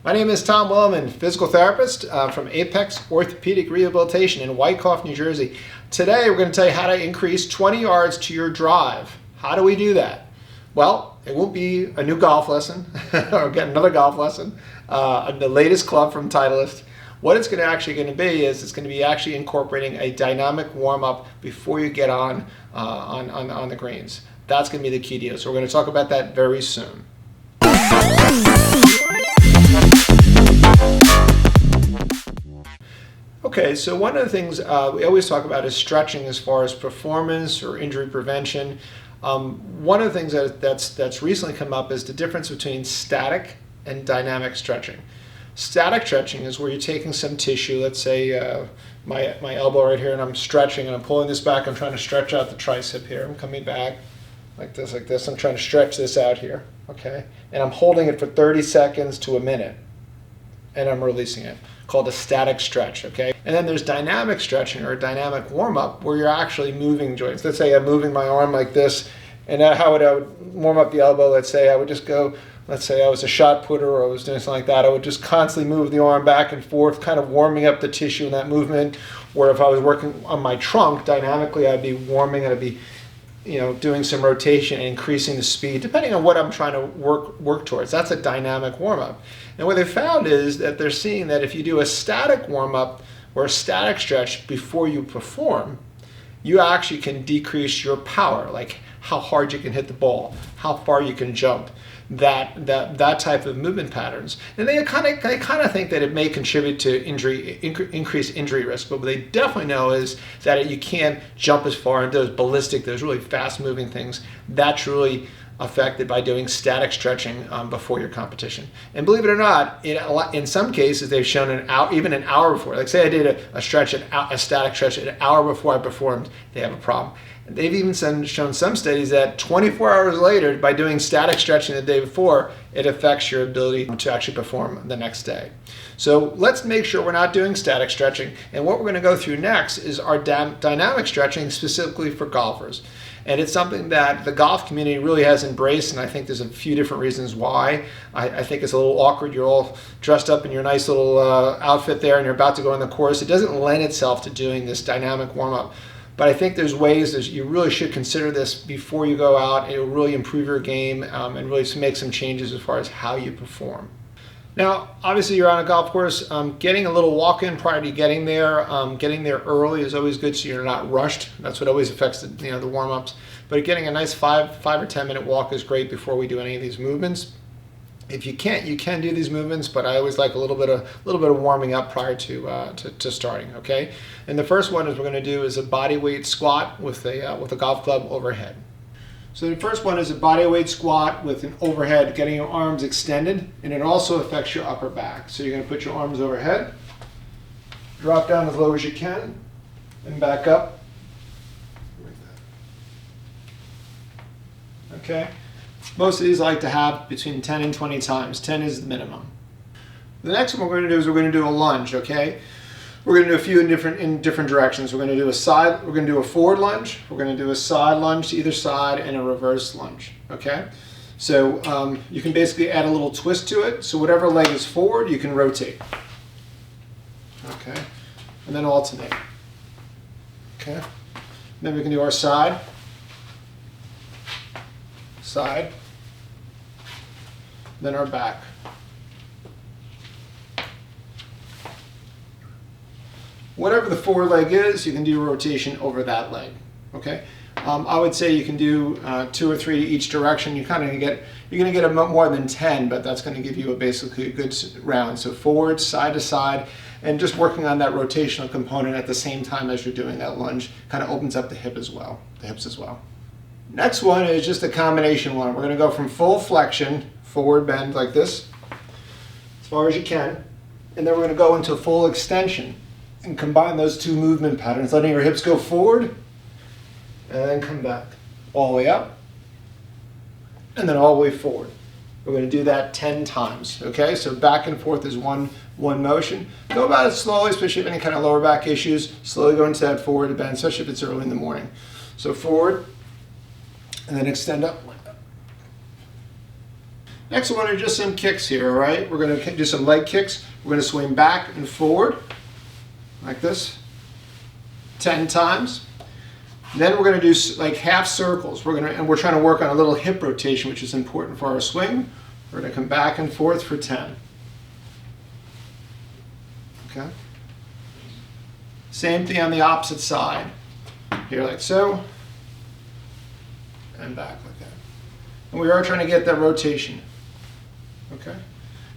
My name is Tom Willeman, physical therapist from Apex Orthopedic Rehabilitation in Wyckoff, New Jersey. Today we're going to tell you how to increase 20 yards to your drive. How do we do that? Well, it won't be a new golf lesson or get another golf lesson, the latest club from Titleist. What it's actually going to be is it's going to be actually incorporating a dynamic warm-up before you get on the greens. That's going to be the key deal. So we're going to talk about that very soon. Okay, so one of the things we always talk about is stretching as far as performance or injury prevention. One of the things that's recently come up is the difference between static and dynamic stretching. Static stretching is where you're taking some tissue, let's say my elbow right here, and I'm stretching and I'm pulling this back. I'm trying to stretch out the tricep here. I'm coming back like this. I'm trying to stretch this out here, okay? And I'm holding it for 30 seconds to a minute, and I'm releasing it, called a static stretch, okay? And then there's dynamic stretching or a dynamic warm-up where you're actually moving joints. Let's say I'm moving my arm like this, and how would I warm up the elbow? Let's say I would just go, let's say I was a shot putter or I was doing something like that. I would just constantly move the arm back and forth, kind of warming up the tissue in that movement. Where if I was working on my trunk dynamically, I'd be warming and I'd be doing some rotation and increasing the speed, depending on what I'm trying to work towards. That's a dynamic warm-up. And what they found is that they're seeing that if you do a static warm-up or a static stretch before you perform, you actually can decrease your power, like how hard you can hit the ball, how far you can jump, that type of movement patterns. And they kind of think that it may contribute to increased injury risk, but what they definitely know is that you can't jump as far and those ballistic, those really fast moving things. That's really affected by doing static stretching before your competition. And believe it or not, in some cases they've shown even an hour before. Like say I did a static stretch an hour before I performed, they have a problem. They've even shown some studies that 24 hours later, by doing static stretching the day before, it affects your ability to actually perform the next day. So let's make sure we're not doing static stretching. And what we're going to go through next is our dynamic stretching specifically for golfers. And it's something that the golf community really has embraced, and I think there's a few different reasons why. I think it's a little awkward. You're all dressed up in your nice little outfit there, and you're about to go on the course. It doesn't lend itself to doing this dynamic warm-up. But I think there's ways that you really should consider this before you go out. It will really improve your game and really make some changes as far as how you perform. Now, obviously you're on a golf course. Getting a little walk-in prior to getting there early is always good so you're not rushed. That's what always affects the warm-ups. But getting a nice 5 or 10 minute walk is great before we do any of these movements. If you can't, you can do these movements, but I always like a little bit of warming up prior to starting. Okay, and the first one we're going to do is a body weight squat with a golf club overhead. So the first one is a body weight squat with an overhead, getting your arms extended, and it also affects your upper back. So you're going to put your arms overhead, drop down as low as you can, and back up. Okay. Most of these I like to have between 10 and 20 times. 10 is the minimum. The next one we're going to do is we're going to do a lunge, okay? We're going to do a few in different directions. We're going to do a forward lunge, we're going to do a side lunge to either side, and a reverse lunge, okay? So you can basically add a little twist to it. So whatever leg is forward, you can rotate. Okay? And then alternate. Okay? Then we can do our side, then our back. Whatever the forward leg is, you can do rotation over that leg. Okay, I would say you can do 2 or 3 each direction. You're going to get more than 10, but that's going to give you basically a good round. So forward, side to side, and just working on that rotational component at the same time as you're doing that lunge kind of opens up the hips as well. Next one is just a combination one. We're going to go from full flexion, forward bend like this, as far as you can, and then we're going to go into full extension and combine those two movement patterns, letting your hips go forward and then come back all the way up and then all the way forward. We're going to do that 10 times, okay? So back and forth is one motion. Go about it slowly, especially if you have any kind of lower back issues. Slowly go into that forward bend, especially if it's early in the morning. So forward, and then extend up like that. Next, we're going to do just some kicks here, all right? We're going to do some leg kicks. We're going to swing back and forward, like this, 10 times. Then we're going to do like half circles. And we're trying to work on a little hip rotation, which is important for our swing. We're going to come back and forth for 10. Okay? Same thing on the opposite side. Here like so, and back like that. And we are trying to get that rotation. Okay?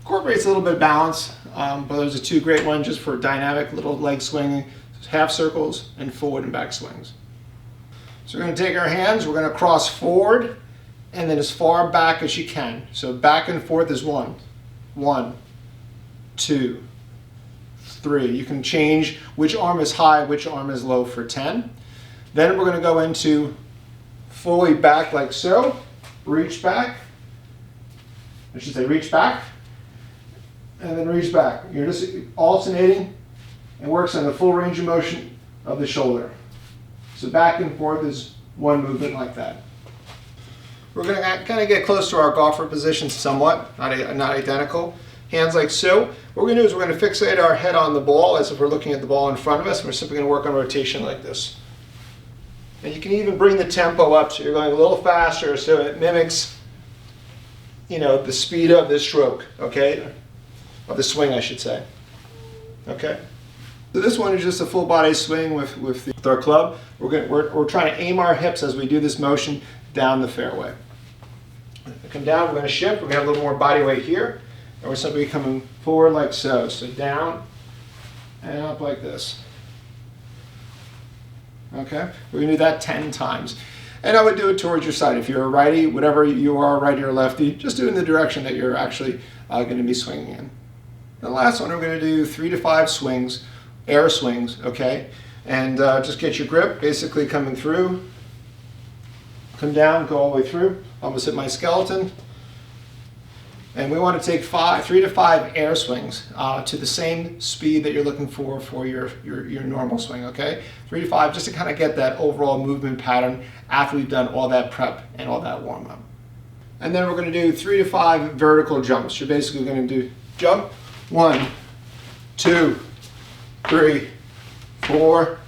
Incorporates a little bit of balance, but those are two great ones just for dynamic little leg swinging, half circles and forward and back swings. So we're going to take our hands, we're going to cross forward and then as far back as you can. So back and forth is 1, 2, 3. You can change which arm is high, which arm is low for 10. Then we're going to go into fully back like so, reach back. I should say reach back, and then reach back. You're just alternating and works on the full range of motion of the shoulder. So back and forth is one movement like that. We're going to kind of get close to our golfer position somewhat, not identical. Hands like so. What we're going to do is we're going to fixate our head on the ball as if we're looking at the ball in front of us, and we're simply going to work on rotation like this. And you can even bring the tempo up so you're going a little faster so it mimics, you know, the speed of the stroke, okay? Of the swing, I should say. Okay? So this one is just a full body swing with our club. We're trying to aim our hips as we do this motion down the fairway. Come down, we're going to shift. We're going to have a little more body weight here. And we're simply coming forward like so. So down and up like this. Okay? We're going to do that 10 times. And I would do it towards your side. If you're a righty, whatever you are, righty or lefty, just do it in the direction that you're actually going to be swinging in. The last one, we're going to do 3 to 5 swings, air swings, okay? And just get your grip, basically coming through. Come down, go all the way through, almost hit my skeleton. And we want to take 3 to 5 air swings to the same speed that you're looking for your normal swing, okay? 3 to 5, just to kind of get that overall movement pattern after we've done all that prep and all that warm-up. And then we're going to do 3 to 5 vertical jumps. You're basically going to do jump, 1, 2, 3, 4,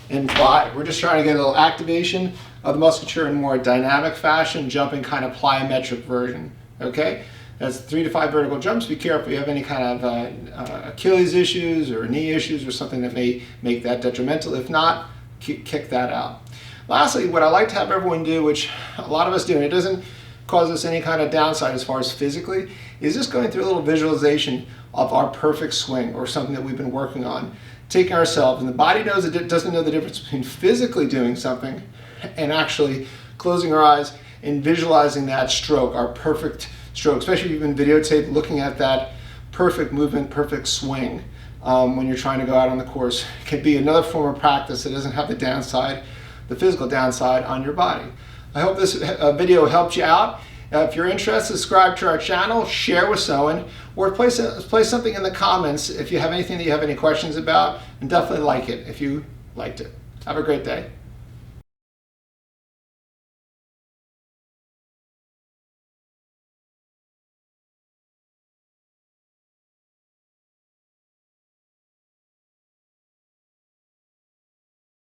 and 5. We're just trying to get a little activation of the musculature in more dynamic fashion, jumping kind of plyometric version, okay? That's 3 to 5 vertical jumps. Be careful if you have any kind of Achilles issues or knee issues or something that may make that detrimental. If not, kick that out. Lastly, what I like to have everyone do, which a lot of us do, and it doesn't cause us any kind of downside as far as physically, is just going through a little visualization of our perfect swing or something that we've been working on. Taking ourselves, and the body doesn't know the difference between physically doing something and actually closing our eyes and visualizing that stroke, our perfect stroke, especially if you've been videotaped looking at that perfect movement, perfect swing when you're trying to go out on the course. It can be another form of practice that doesn't have the downside, the physical downside on your body. I hope this video helped you out. If you're interested, subscribe to our channel, share with someone, or place something in the comments if you have anything that you have any questions about, and definitely like it if you liked it. Have a great day.